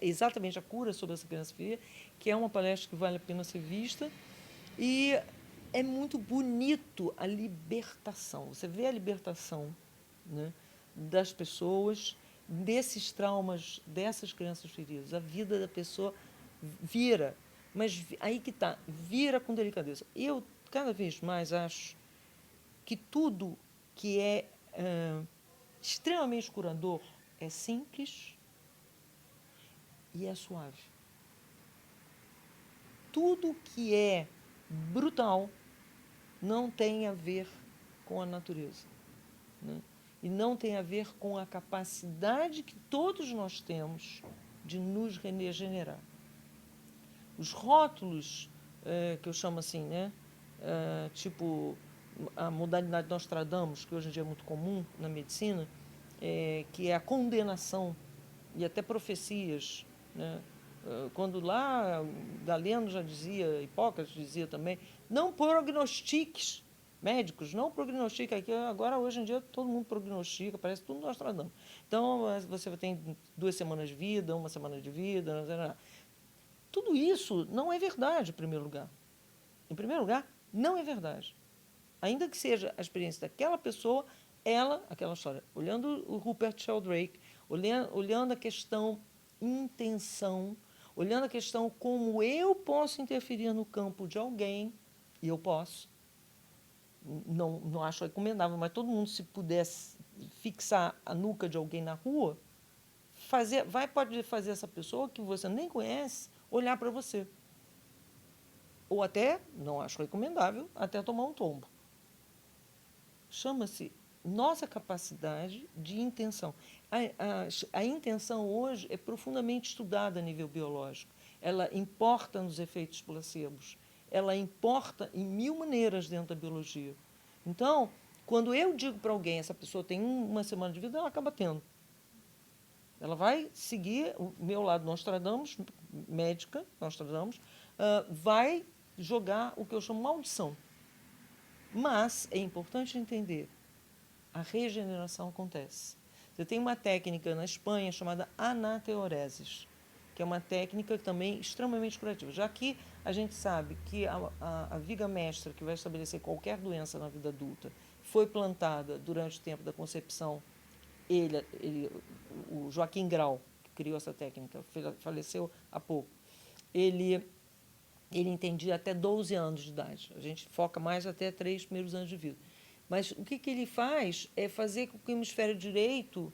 exatamente a cura sobre essa criança ferida, que é uma palestra que vale a pena ser vista. E é muito bonito a libertação. Você vê a libertação, né, das pessoas, desses traumas, dessas crianças feridas. A vida da pessoa vira. Mas aí que está, vira com delicadeza. Eu, cada vez mais, acho que tudo que é extremamente curador é simples e é suave. Tudo que é brutal não tem a ver com a natureza. Né? E não tem a ver com a capacidade que todos nós temos de nos regenerar. Os rótulos, que eu chamo assim, né? Tipo a modalidade Nostradamus, que hoje em dia é muito comum na medicina, que é a condenação e até profecias, né? Quando lá Galeno já dizia, Hipócrates dizia também, não prognostiques, médicos, não prognostiquem aqui. Agora, hoje em dia, todo mundo prognostica, parece tudo Nostradamus. Então, você tem 2 semanas de vida, 1 semana de vida, não sei nada. Tudo isso não é verdade, em primeiro lugar. Em primeiro lugar, não é verdade. Ainda que seja a experiência daquela pessoa, aquela história, olhando o Rupert Sheldrake, olhando a questão intenção, olhando a questão como eu posso interferir no campo de alguém, e eu posso, não acho recomendável, mas todo mundo, se pudesse fixar a nuca de alguém na rua, pode fazer essa pessoa que você nem conhece olhar para você. Ou até, não acho recomendável, até tomar um tombo. Chama-se nossa capacidade de intenção. A intenção hoje é profundamente estudada a nível biológico. Ela importa nos efeitos placebos. Ela importa em 1000 maneiras dentro da biologia. Então, quando eu digo para alguém, essa pessoa tem 1 semana de vida, ela acaba tendo. Ela vai seguir o meu lado Nostradamus, médica, Nostradamus, vai jogar o que eu chamo maldição. Mas é importante entender, a regeneração acontece. Você tem uma técnica na Espanha chamada anateoresis, que é uma técnica também extremamente curativa. Já que a gente sabe que a viga mestra que vai estabelecer qualquer doença na vida adulta foi plantada durante o tempo da concepção, o Joaquim Grau, que criou essa técnica, faleceu há pouco, ele entendia até 12 anos de idade. A gente foca mais até 3 primeiros anos de vida. Mas o que ele faz é fazer com que o hemisfério direito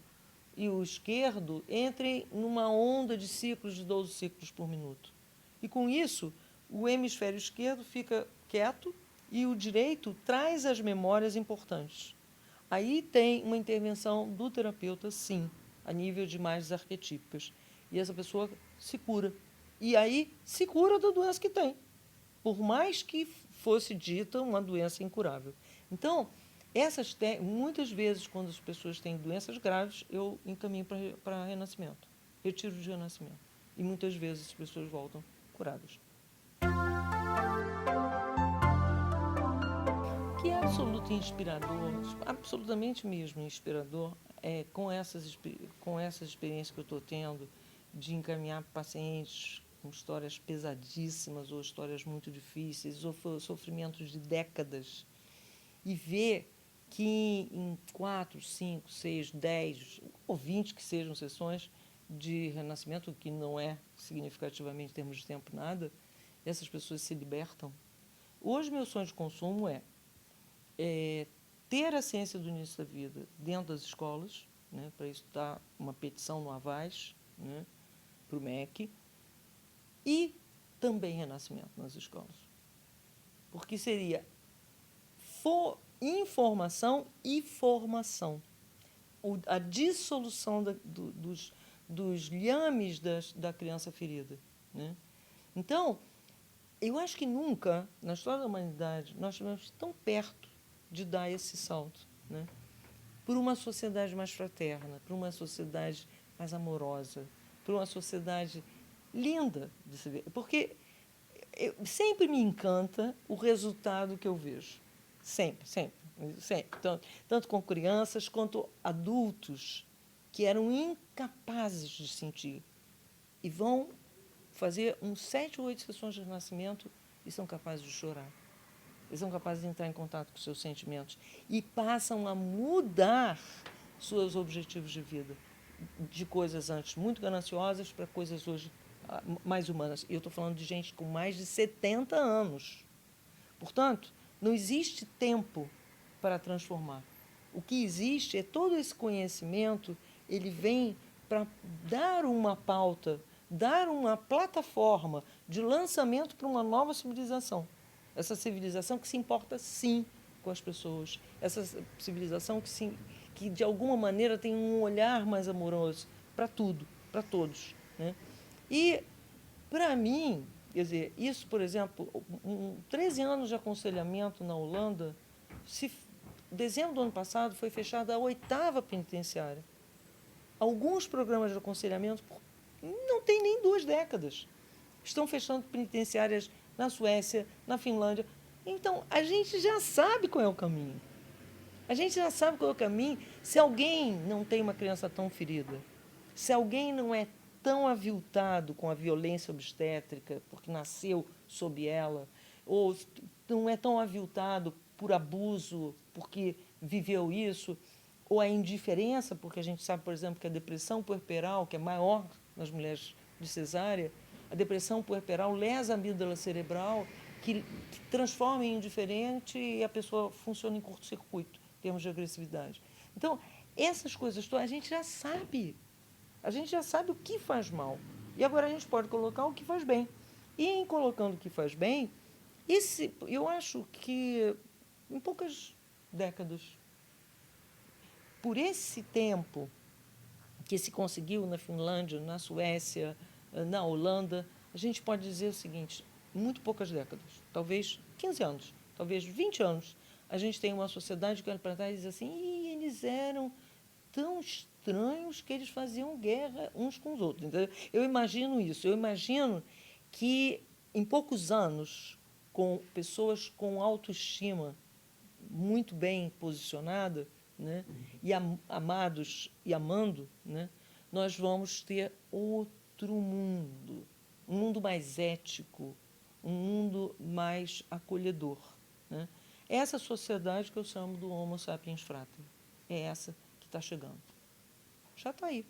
e o esquerdo entrem numa onda de ciclos de 12 ciclos por minuto. E com isso, o hemisfério esquerdo fica quieto e o direito traz as memórias importantes. Aí tem uma intervenção do terapeuta, sim, a nível de imagens arquetípicas. E essa pessoa se cura. E aí se cura da doença que tem, por mais que fosse dita uma doença incurável. Então, muitas vezes, quando as pessoas têm doenças graves, eu encaminho para renascimento, retiro de renascimento. E muitas vezes as pessoas voltam curadas. Que é absolutamente inspirador, absolutamente mesmo inspirador, com essas experiências que eu estou tendo de encaminhar pacientes com histórias pesadíssimas ou histórias muito difíceis ou sofrimentos de décadas e ver que em 4, 5, 6, 10 ou 20 que sejam sessões de renascimento, que não é significativamente em termos de tempo nada, essas pessoas se libertam. Hoje, meu sonho de consumo é ter a ciência do início da vida dentro das escolas, né, para isso dar uma petição no Avaz, né, para o MEC, e também renascimento nas escolas. Porque seria informação e formação. A dissolução dos liames da criança ferida. Né? Então, eu acho que nunca, na história da humanidade, nós estivemos tão perto de dar esse salto, né? Por uma sociedade mais fraterna, por uma sociedade mais amorosa, por uma sociedade linda de se ver. Porque sempre me encanta o resultado que eu vejo. Sempre, sempre. Sempre. Tanto com crianças quanto adultos que eram incapazes de sentir e vão fazer 7 ou 8 sessões de renascimento e são capazes de chorar. Eles são capazes de entrar em contato com seus sentimentos e passam a mudar seus objetivos de vida, de coisas antes muito gananciosas para coisas hoje mais humanas. E eu estou falando de gente com mais de 70 anos. Portanto, não existe tempo para transformar. O que existe é todo esse conhecimento, ele vem para dar uma pauta, dar uma plataforma de lançamento para uma nova civilização. Essa civilização que se importa, sim, com as pessoas. Essa civilização que de alguma maneira, tem um olhar mais amoroso para tudo, para todos. Né? E, para mim, quer dizer, isso, por exemplo, 13 anos de aconselhamento na Holanda, dezembro do ano passado foi fechada a 8ª penitenciária. Alguns programas de aconselhamento não têm nem 2 décadas. Estão fechando penitenciárias na Suécia, na Finlândia. Então, a gente já sabe qual é o caminho. A gente já sabe qual é o caminho. Se alguém não tem uma criança tão ferida, se alguém não é tão aviltado com a violência obstétrica, porque nasceu sob ela, ou não é tão aviltado por abuso, porque viveu isso, ou a indiferença, porque a gente sabe, por exemplo, que a depressão puerperal, que é maior nas mulheres de cesárea, a depressão puerperal lesa a amígdala cerebral, que transforma em indiferente e a pessoa funciona em curto-circuito, em termos de agressividade. Então, essas coisas todas a gente já sabe. A gente já sabe o que faz mal. E agora a gente pode colocar o que faz bem. E em colocando o que faz bem, eu acho que em poucas décadas, por esse tempo que se conseguiu na Finlândia, na Suécia, na Holanda, a gente pode dizer o seguinte, muito poucas décadas, talvez 15 anos, talvez 20 anos, a gente tem uma sociedade que olha para trás e diz assim, eles eram tão estranhos que eles faziam guerra uns com os outros. Entendeu? Eu imagino isso, eu imagino que em poucos anos, com pessoas com autoestima muito bem posicionada, né, e amados e amando, né, nós vamos ter outro mundo, um mundo mais ético, um mundo mais acolhedor. Né? É essa sociedade que eu chamo do Homo sapiens frater. É essa que está chegando. Já está aí.